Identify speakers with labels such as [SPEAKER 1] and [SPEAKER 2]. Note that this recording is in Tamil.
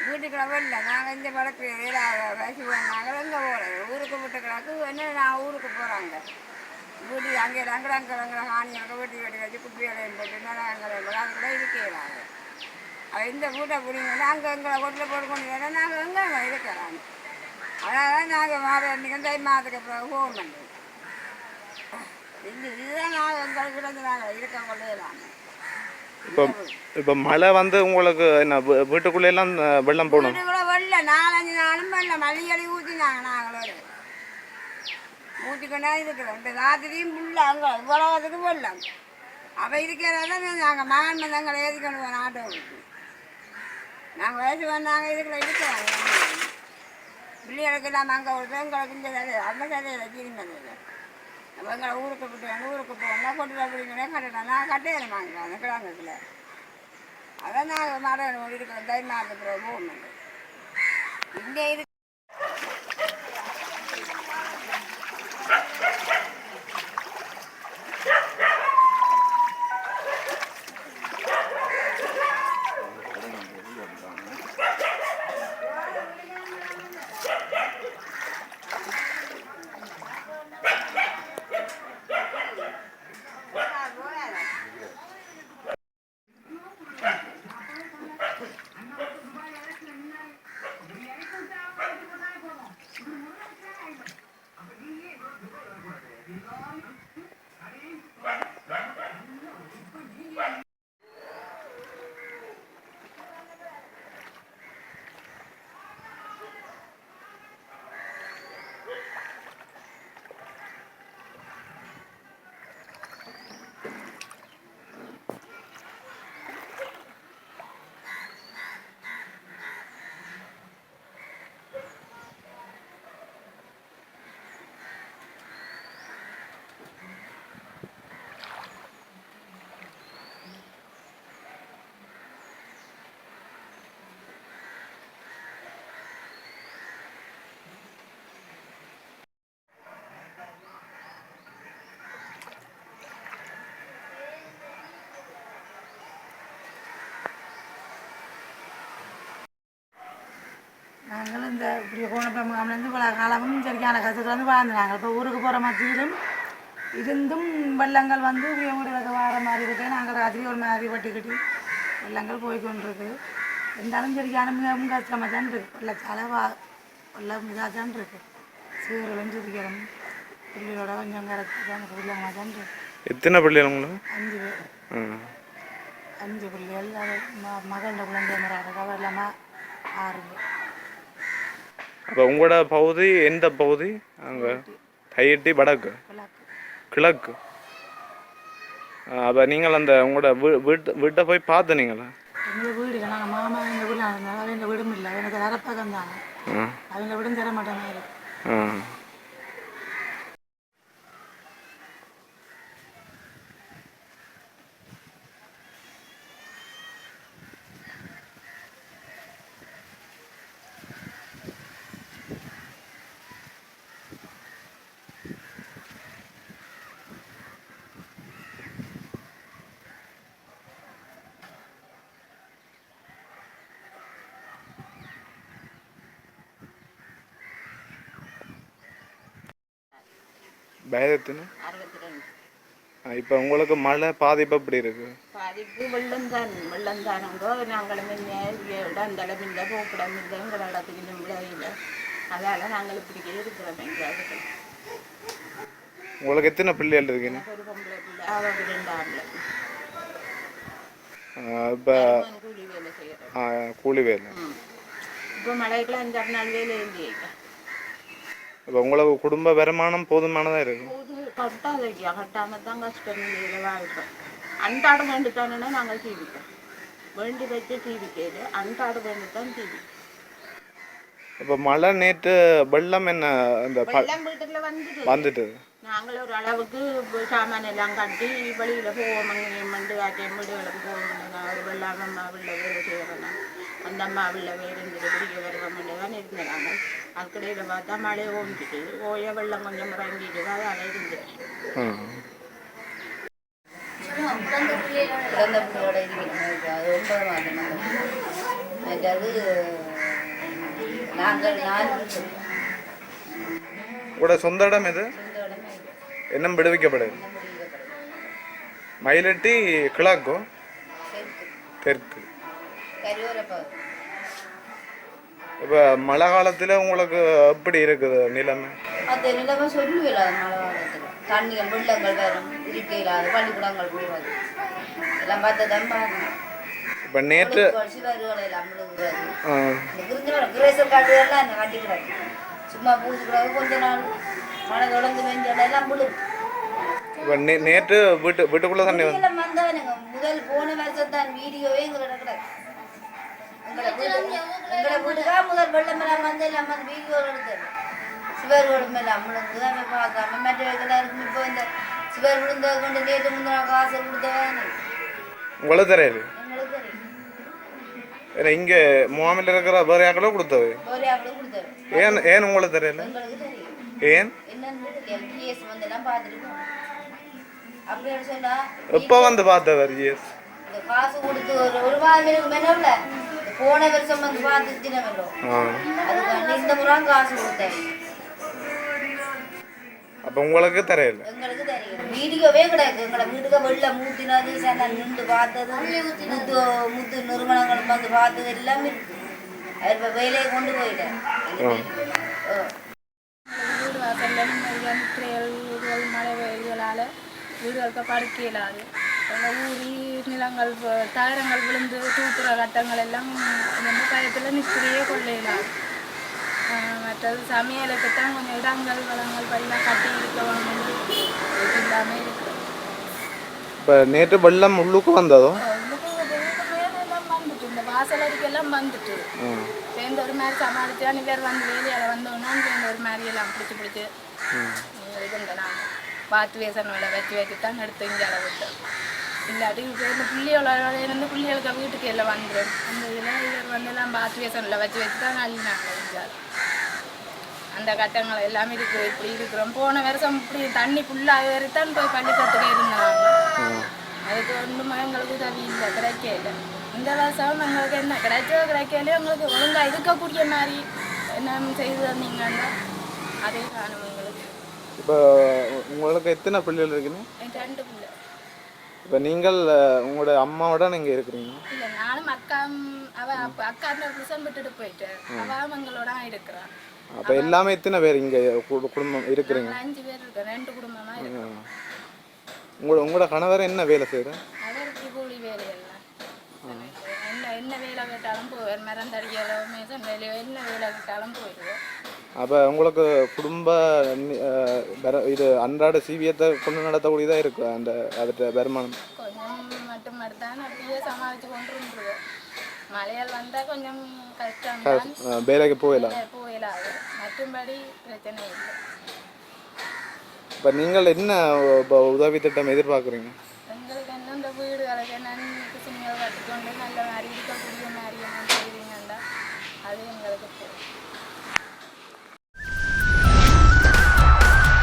[SPEAKER 1] வீட்டுக்குள்ள வரல நாங்கள் இந்த படத்து வயசு நாங்கள் எங்கே போகிறது ஊருக்கு விட்டு கிடக்கு என்ன நான் ஊருக்கு போகிறாங்க வீட்டு அங்கே அங்கே ஆணியாக வீட்டு வீட்டு வச்சு குப்பைகளையும் போட்டு நிலங்களை அது கூட இருக்கிறாங்க அது இந்த வீட்டை பிடிங்கன்னா அங்கே எங்களை வீட்டில் போட்டு கொண்டு வர நாங்கள் எங்கே அங்கே இருக்கிறாங்க அதனால் நாங்கள் மாதம் தை மாதத்துக்கு அப்புறம் ஃபோன் பண்ணுறோம் இதுதான் நாங்கள் எங்களுக்கு கிடந்து நாங்கள் இருக்க கொள்ளையிலாங்க.
[SPEAKER 2] இப்போ மழை வந்து உங்களுக்கு என்ன வீட்டுக்குள்ளே எல்லாம் வெள்ளம் போகணும்
[SPEAKER 1] வீட்டுக்குள்ள வெள்ளம் 4-5 நாளும் வெள்ளம் மல்லிகடி ஊற்றினாங்க நாங்களோட ஊற்றிக்கொண்டா இருக்கிறோம் இந்த ராத்திரியும் ஃபுல்லாக அங்கே இவ்வளோத்துக்கு வெள்ளம் அப்போ இருக்கிறத நாங்கள் மகன் வந்து எங்களை ஏற்றி கொண்டு போன ஆட்டோவுக்கு நாங்கள் வயசு வந்தாங்க இதுக்குள்ள இருக்கிறாங்க பிள்ளைகளுக்கு எல்லாம் அங்கே விட்டு எங்களுக்கு இந்த அந்த சதையில் தீர்ந்தது அப்போ எங்களை ஊருக்கு விட்டு ஊருக்கு போகணும் கொண்டு அப்படிங்கிறே கட்டிட்டோம் நான் கட்டையில வாங்கிட்டோம் அந்த கிழங்கத்தில் அதான் நாங்கள் மரம் இருக்கிறோம் தை மாதத்தில் போகணும் இங்கே இருக்கு. நாங்கள் இந்த இப்படி கோணப்பம்லேருந்து பல காலமும் சரியான கஷ்டத்தில் வந்து வாழ்ந்துனாங்க இப்போ ஊருக்கு போகிற மத்தியிலும் இருந்தும் வெள்ளங்கள் வந்து வீடுகளுக்கு வார மாதிரி இருக்கு நாங்கள் ராத்திரி ஒரு மாதிரி வட்டிக்கிட்டு வெள்ளங்கள் போய்கொண்டிருக்கு இருந்தாலும் சரியான மிகவும் கஷ்டமாக தான் இருக்குது வெள்ளச்சாலை வெள்ளம் இதாக தான் இருக்குது சீர்களும் சுதிக்கிறோம் பிள்ளைகளோட கொஞ்சம் கரைச்சி தான் பிள்ளைங்கமாக தான் இருக்குது.
[SPEAKER 2] எத்தனை பிள்ளைகள் உங்களுக்கு?
[SPEAKER 1] 5 பேர் 5 பிள்ளைகள் அது மகளோட குழந்தை முறை இல்லாமல் 6 பேர்.
[SPEAKER 2] அப்போ உங்களோட பகுதி எந்த பகுதி? அங்கே தையிட்டி வடக்கு கிழக்கு. அப்போ நீங்கள் அந்த உங்களோட வீட்டை போய் பார்த்துனீங்களா?
[SPEAKER 1] எங்கள் வீடு இல்லை நாங்கள் மாமா எங்கள் வீட்டில் இருந்தாலும் அவங்க வீடும் இல்லை எனக்கு வரப்பக்கம் தாங்க அவங்க வீடும் தர மாட்டாங்க.
[SPEAKER 2] பயத்துன்னு இப்போ உங்களுக்கு மழை பாதிப்பு எப்படி இருக்கு?
[SPEAKER 1] பாதிப்பு வெள்ளம் தானுங்கோ நாங்களும் இடந்தளம் இல்லை போக்கிடம் இல்லை எங்கள் இடத்துக்கு இல்லை அதால் நாங்கள் இப்படிக்கே இருக்கிறோம். எங்கேயாவது
[SPEAKER 2] உங்களுக்கு எத்தனை பிள்ளைகள் இருக்குன்னு?
[SPEAKER 1] ஒரு பொம்பளை பிள்ளை அவங்க 2 ஆம்பளை.
[SPEAKER 2] இப்போ
[SPEAKER 1] கூலி வேலை செய்கிறோம்.
[SPEAKER 2] கூலி வேலை.
[SPEAKER 1] இப்போ மழைக்கெல்லாம் 5-6 நாள் வேலை இல்லையே.
[SPEAKER 2] இப்போ உங்களுக்கு குடும்ப வருமானம் போதுமானதாக இருக்கும்?
[SPEAKER 1] கட்டாதையா கட்டாமல் தான் கஷ்டம் இல்லை வாழ்க்கை. அன்றாட வேண்டித்தானே நாங்கள் தீவிப்போம் வேண்டி வச்சு தீவிக்கிறது அன்றாட வேண்டித்தான் தீவி.
[SPEAKER 2] இப்போ மழை நேற்று வெள்ளம் என்ன இந்த
[SPEAKER 1] வெள்ளம் வீட்டுல வந்துட்டு நாங்கள் ஒரு அளவுக்கு சாமான் எல்லாம் கட்டி வெளியில் போவோம் மண்டு ஆட்டையும் வீடுகளுக்கு போவோம். ஒரு வெள்ளாம அம்மா வீட்டில் வேலை செய்கிறோன்னா அந்த அம்மா வீட்டில் வேறு இருந்துட்டு பிடிக்க வருவோம் தான் இருந்தாங்க. அதுக்கடையில் பார்த்தா மழையை ஓஞ்சிட்டு ஓய வெள்ளம் கொஞ்சம் இறங்கிட்டு அதால் இருந்துட்டேன். பிறந்த பிள்ளையோட இருக்கிறேன். அது 9 மாதம்
[SPEAKER 3] மற்றது நாங்கள் 4 வீடு
[SPEAKER 2] உங்களோட சொந்த இடம் இது
[SPEAKER 3] சொந்த இடமே இது.
[SPEAKER 2] என்ன விடுவிக்கப்படுது
[SPEAKER 3] இந்த முடிவுகள்
[SPEAKER 2] மயிலட்டி கிழக்கோ
[SPEAKER 3] தெற்கு
[SPEAKER 2] தெற்கு
[SPEAKER 3] கரியோர பகுதி.
[SPEAKER 2] இப்போ மழை காலத்தில் உங்களுக்கு எப்படி இருக்குது நிலைமை
[SPEAKER 3] அந்த நிலைமை சொல்லுவில்லாத மழை காலத்தில் தண்ணிகள் வெள்ளங்கள் வரும் இருக்க இல்லாத பள்ளிக்கூடங்கள் போடுவது எல்லாம் பார்த்து தான் பார்க்கணும்.
[SPEAKER 2] இப்போ நேற்று
[SPEAKER 3] சிவர்கள் எல்லாம் விழுகிறது இந்த விருந்தினர் கிரேசர் காட்டுகள்லாம் என்ன கட்டிக்கிறாங்க சும்மா பூசுக்கிறாங்க கொஞ்ச நாள் மழை தொடர்ந்து வெஞ்சல் எல்லாம் விழும்.
[SPEAKER 2] இப்போ நேற்று வீட்டுக்குள்ளே தண்ணி வந்து
[SPEAKER 3] எல்லாம் வந்தவனுங்க முதல் போன வருஷம் தான் வீடியோவே எங்களோட கிடக்கு எங்களை வீட்டுக்காக முதல் வெள்ளமெல்லாம் வந்து எல்லாம் வந்து வீடியோ எடுத்தது சிவர் விழுமெல்லாம் விழுந்து அதை பார்க்காம மற்ற எல்லாருக்கும் இப்போ இந்த சிவர் விழுந்த கொண்டு நேற்று முந்தின காசு கொடுத்தவன்
[SPEAKER 2] உங்களுக்கு தெரியாது
[SPEAKER 3] எங்களுக்கு தெரியும்
[SPEAKER 2] ஏன்னா இங்கே முகாமில் இருக்கிற வேறு யாக்களோ கொடுத்தது
[SPEAKER 3] ஒரே அவளும் கொடுத்தவன்
[SPEAKER 2] ஏன் உங்களுக்கு தெரியல
[SPEAKER 3] எங்களுக்கு தெரியும்
[SPEAKER 2] ஏன்
[SPEAKER 3] என்னன்னு தெரியும் கேஸ் வந்து எல்லாம் பார்த்துட்டு போனோம் அப்படின்னு சொன்னா
[SPEAKER 2] எப்போ வந்து பார்த்தவர் எஸ்
[SPEAKER 3] இந்த காசு கொடுத்து ஒரு மாதம் எனக்கு மெனவுல போன வருஷம் வந்து பார்த்து தினமல்லோ அதுக்கு இந்த முறை காசு கொடுத்தாரு
[SPEAKER 2] அப்போ உங்களுக்கு தெரியல
[SPEAKER 3] எங்களுக்கு தெரியும் வீடியோவே கிடையாது எங்களை வீட்டுக்கு வெளில மூத்தினது நான் நின்று பார்த்தது முத்து நிறுவனங்கள் வந்து பார்த்தது எல்லாமே இருக்கு அது இப்போ வேலையை கொண்டு போயிட்டேன்
[SPEAKER 4] வீடு வாசல்ல முற்றைகள் வீடுகள் மழை வெயில்களால் வீடுகளுக்கு படுக்க இயலாது ஊறி நிலங்கள் தகரங்கள் விழுந்து தூக்குற கட்டங்கள் எல்லாம் இந்த பயத்தில் நிற்கிறையே கொள்ள இயலாது மற்றது சமையலுக்கு தான் கொஞ்சம் இடங்கள் வளங்கள் பல்லாம் கட்டி இருக்க வாங்கணும் எல்லாமே இருக்கு.
[SPEAKER 2] இப்போ நேற்று வெள்ளம் உள்ளுக்கு வந்ததோ
[SPEAKER 4] எல்லாம் வந்துட்டு இந்த வாசல் அடிக்கெல்லாம் வந்துட்டு சேர்ந்து ஒரு மாதிரி சமாளிச்சா நிவர் வந்து வேலையால் வந்தோன்னா சேர்ந்து ஒரு மாதிரி எல்லாம் பிடிச்சி இதுங்க நான் பார்த்து வேசன் வேலை வச்சு தான் எடுத்து இங்கே விட்டோம் இல்லாட்டி இந்த பிள்ளைகளோட பிள்ளைகளுக்கு வீட்டுக்கு எல்லாம் வந்துடும் அந்த இதில் இவர் வந்து எல்லாம் பார்த்து வேசனில் வச்சு தான் அள்ளினாங்க இங்கே அந்த கட்டங்கள் எல்லாமே இருக்குது இப்படி இருக்கிறோம் போன வருஷம் இப்படி தண்ணி ஃபுல்லாக ஏறித்தான் போய் பள்ளிக்கூடத்துக்கு இருந்தாங்க அதுக்கு ஒன்றுமே எங்களுக்கு உதவி இல்லை கிடைக்கல இந்த வருஷம் எங்களுக்கு என்ன கிடைக்கலையோ எங்களுக்கு ஒழுங்காக இருக்கக்கூடிய மாதிரி என்ன செய்து தந்தீங்கன்னா அதே காணும் எங்களுக்கு.
[SPEAKER 2] இப்போ உங்களுக்கு எத்தனை பிள்ளைகள் இருக்குன்னு
[SPEAKER 4] எனக்கு 2 பிள்ளை.
[SPEAKER 2] இப்போ நீங்கள் உங்களோட அம்மாவோட நீங்கள் இருக்கிறீங்க
[SPEAKER 4] இல்லை நானும் அக்கா அக்கா புருஷன் விட்டுட்டு போயிட்டேன் அவள் எங்களோட இருக்கிறான்.
[SPEAKER 2] அப்போ எல்லாமே எத்தனை பேர் இங்கே குடும்பம் இருக்கிறீங்க
[SPEAKER 4] 5 பேர் இருக்கோம் 2 குடும்பமாக இருக்கோம்.
[SPEAKER 2] உங்களோட கணவர் என்ன வேலை செய்கிறேன்
[SPEAKER 4] அவருக்கு கூலி வேலையெல்லாம் என்ன வேலை கேட்டாலும் போவார் மரந்தடியலோ மேசன் வேலையோ என்ன வேலை கேட்டாலும் போயிடுவோம்.
[SPEAKER 2] அப்போ உங்களுக்கு குடும்ப இது அன்றாட சீவியத்தை கொண்டு நடத்தக்கூடியதாக இருக்கு அந்த அதோட வருமானம்
[SPEAKER 4] கொஞ்சம் மட்டும் தான் அப்படியே சமாளித்து கொண்டு இருந்துருவோம். மழையால் வந்தால் கொஞ்சம் கஷ்டம்
[SPEAKER 2] வேலைக்கு போயிடலாம்
[SPEAKER 4] போயிடாது மற்றும்படி பிரச்சனை இல்லை.
[SPEAKER 2] இப்போ நீங்கள் என்ன உதவி திட்டம் எதிர்பார்க்குறீங்க?